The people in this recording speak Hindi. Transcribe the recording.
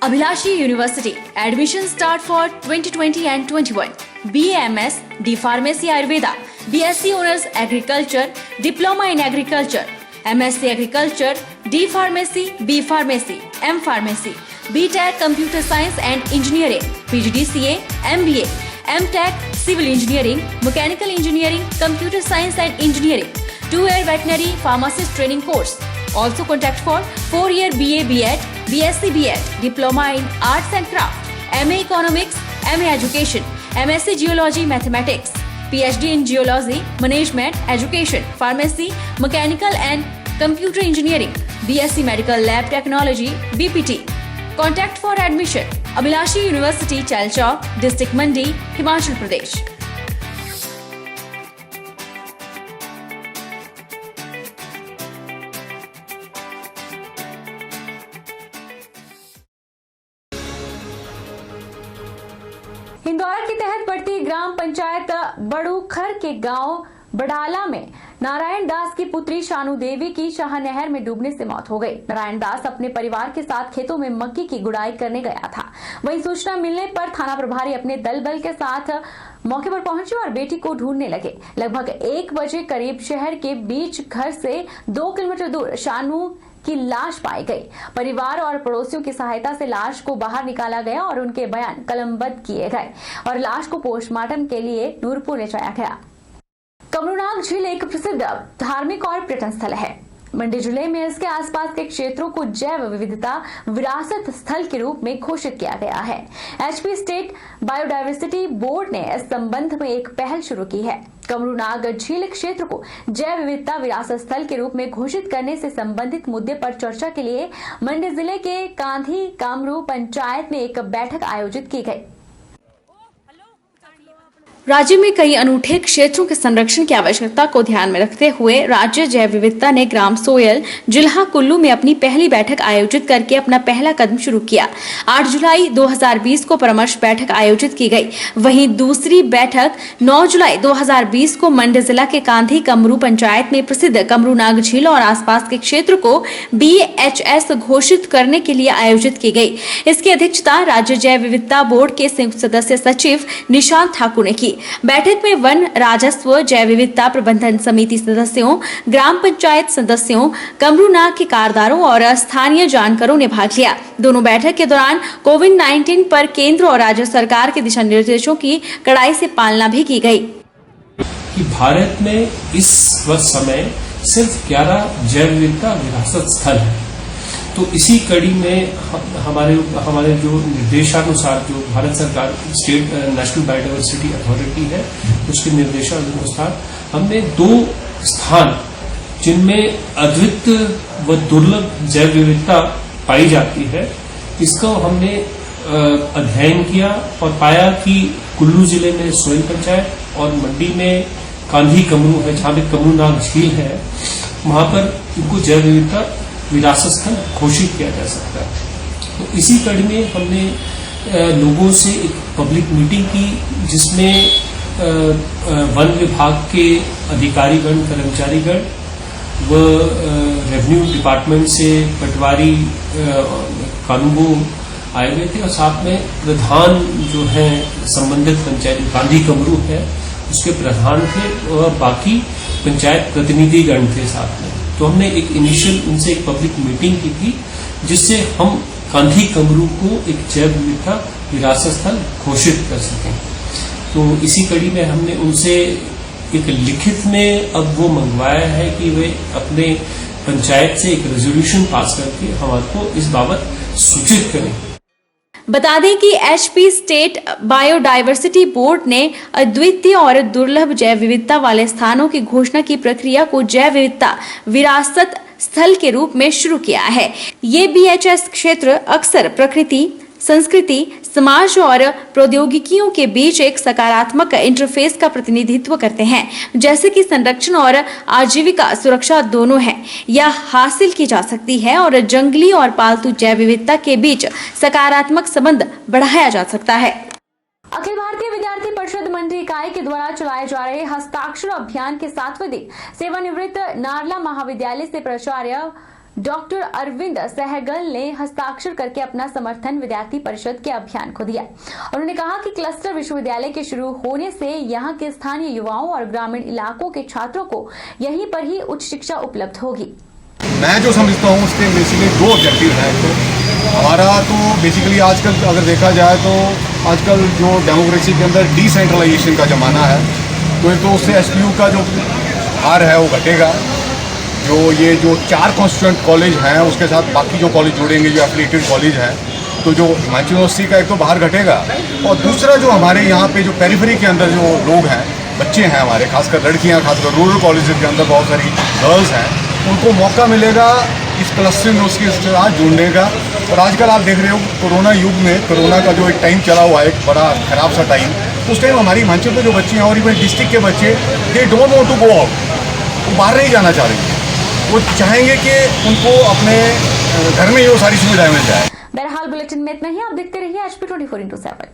Abhilashi University. Admission start for 2020 and 21. BAMS, D Pharmacy Ayurveda, BSc Honors Agriculture, Diploma in Agriculture, MSc Agriculture, D Pharmacy, B Pharmacy, M Pharmacy, BTech Computer Science and Engineering, PGDCA, MBA, MTech Civil Engineering, Mechanical Engineering, Computer Science and Engineering, 2-year Veterinary Pharmacist Training Course. Also contact for 4-year BA BEd, BSc BEd, Diploma in Arts and Craft, MA Economics, MA Education, MSc Geology Mathematics, PhD in Geology, Management, Education, Pharmacy, Mechanical and Computer Engineering, BSc Medical Lab Technology, BPT. Contact for admission. Abhilashi University, Chalchawk, District Mandi, Himachal Pradesh. Indore के तहत पड़ती ग्राम पंचायत बड़ूखर के गांव बड़ाला में नारायण दास की पुत्री शानू देवी की शाह नहर में डूबने से मौत हो गई। नारायण दास अपने परिवार के साथ खेतों में मक्की की गुड़ाई करने गया था। वहीं सूचना मिलने पर थाना प्रभारी अपने दल बल के साथ मौके पर पहुंचे और बेटी को ढूंढने लगे। लगभग 1 बजे करीब शहर के बीच घर से 2 किलोमीटर दूर शानू की लाश पाई गई। परिवार और पड़ोसियों की सहायता से लाश को बाहर निकाला गया और उनके बयान कलमबद्ध किए गए और लाश को पोस्टमार्टम के लिए नूरपुर ले जाया गया। कमरूनाग झील एक प्रसिद्ध धार्मिक और पर्यटन स्थल है। मंडी जिले में इसके आसपास के क्षेत्रों को जैव विविधता विरासत स्थल के रूप में घोषित किया गया है। एचपी स्टेट बायोडायवर्सिटी बोर्ड ने इस संबंध में एक पहल शुरू की है। कमरूनाग झील क्षेत्र को जैव विविधता विरासत स्थल के रूप में घोषित करने से संबंधित मुद्दे पर चर्चा के लिए मंडी जिले के कांधी कामरू पंचायत में एक बैठक आयोजित की गई। राज्य में कई अनूठे क्षेत्रों के संरक्षण की आवश्यकता को ध्यान में रखते हुए राज्य जैव विविधता ने ग्राम सोयल जिला कुल्लू में अपनी पहली बैठक आयोजित करके अपना पहला कदम शुरू किया। 8 जुलाई 2020 को परामर्श बैठक आयोजित की गई। वहीं दूसरी बैठक 9 जुलाई 2020 को मंडी जिला के कांधी कमरू पंचायत में प्रसिद्ध कमरूनाग झील और आसपास के क्षेत्र को BHS घोषित करने के लिए आयोजित की गई। इसकी अध्यक्षता राज्य जैव विविधता बोर्ड के संयुक्त सदस्य सचिव निशांत ठाकुर ने की। बैठक में वन राजस्व जैव विविधता प्रबंधन समिति सदस्यों, ग्राम पंचायत सदस्यों, कमरूनाग के कारदारों और स्थानीय जानकारों ने भाग लिया। दोनों बैठक के दौरान कोविड-19 पर केंद्र और राज्य सरकार के दिशा निर्देशों की कड़ाई से पालना भी की गई। कि भारत में इस समय सिर्फ 11 जैव विविधता विरासत स्थल है। तो इसी कड़ी में हमारे जो निर्देशानुसार जो भारत सरकार स्टेट नेशनल बायोडायवर्सिटी अथॉरिटी है उसके निर्देशानुसार हमने 2 स्थान जिनमें अद्वितीय व दुर्लभ जैव विविधता पाई जाती है इसका हमने अध्ययन किया और पाया कि कुल्लू जिले में सोयल पंचायत और मंडी में कांधी कमरू है जहां पे कमरूनाग झील है वहां पर इनको जैव विविधता विरासत स्थल घोषित किया जा सकता है। तो इसी कड़ी में हमने लोगों से एक पब्लिक मीटिंग की जिसमें वन विभाग के अधिकारीगण कर्मचारीगण व रेवेन्यू डिपार्टमेंट से पटवारी कानूनगो आए हुए थे और साथ में प्रधान जो है संबंधित पंचायत गांधी कमरू है उसके प्रधान थे और बाकी पंचायत प्रतिनिधिगण थे साथ में। तो हमने एक इनिशियल उनसे एक पब्लिक मीटिंग की थी जिससे हम कांधी कमरू को एक जैव विविधता विरासत स्थल घोषित कर सकें। तो इसी कड़ी में हमने उनसे एक लिखित में अब वो मंगवाया है कि वे अपने पंचायत से एक रेजोल्यूशन पास करके हमारे इस बाबत सूचित करें। बता दें कि एचपी स्टेट बायोडायवर्सिटी बोर्ड ने अद्वितीय और दुर्लभ जैव विविधता वाले स्थानों की घोषणा की प्रक्रिया को जैव विविधता विरासत स्थल के रूप में शुरू किया है। ये BHS क्षेत्र अक्सर प्रकृति, संस्कृति, समाज और प्रौद्योगिकियों के बीच एक सकारात्मक इंटरफेस का प्रतिनिधित्व करते हैं, जैसे कि संरक्षण और आजीविका सुरक्षा दोनों है। यह हासिल की जा सकती है और जंगली और पालतू जैव विविधता के बीच सकारात्मक संबंध बढ़ाया जा सकता है। अखिल भारतीय विद्यार्थी परिषद मंडी इकाई के द्वारा चलाए जा रहे हस्ताक्षर अभियान के 7वें दिन सेवानिवृत्त नारला महाविद्यालय से प्राचार्य डॉक्टर अरविंद सहगल ने हस्ताक्षर करके अपना समर्थन विद्यार्थी परिषद के अभियान को दिया। उन्होंने कहा कि क्लस्टर विश्वविद्यालय के शुरू होने से यहाँ के स्थानीय युवाओं और ग्रामीण इलाकों के छात्रों को यहीं पर ही उच्च शिक्षा उपलब्ध होगी। मैं जो समझता हूँ उसके बेसिकली दो ऑब्जेक्टिव हैं। तो हमारा तो बेसिकली आजकल अगर देखा जाए तो आजकल जो डेमोक्रेसी के अंदर डिसेंट्रलाइजेशन का ज़माना है, तो एक तो उससे एसपीयू का जो हार है वो घटेगा। जो ये जो 4 कॉन्स्टिट्यूएंट कॉलेज हैं उसके साथ बाकी जो कॉलेज जुड़ेंगे, जो एफिलिएटेड कॉलेज हैं, तो जो हिमाचल यूनिवर्सिटी का एक तो बाहर घटेगा, और दूसरा जो हमारे यहाँ पे जो पेरिफेरी के अंदर जो लोग हैं, बच्चे हैं हमारे, खासकर लड़कियाँ, खासकर रूरल कॉलेज के अंदर बहुत सारी गर्ल्स हैं, उनको मौका मिलेगा इस क्लस्टर यूनिवर्सिटी के साथ जुड़ने का। और आजकल आप देख रहे हो कोरोना युग में, कोरोना का जो एक टाइम चला हुआ है, एक बड़ा खराब सा टाइम, उस टाइम हमारी हिमाचल में जो बच्चे हैं और इवन डिस्ट्रिक्ट के बच्चे, they don't want to go out, वो बाहर नहीं जाना चाह रहे हैं। वो चाहेंगे कि उनको अपने घर में ही वो सारी सुविधाएं मिल जाए। बहरहाल बुलेटिन में इतना ही। आप देखते रहिए HP 24x7।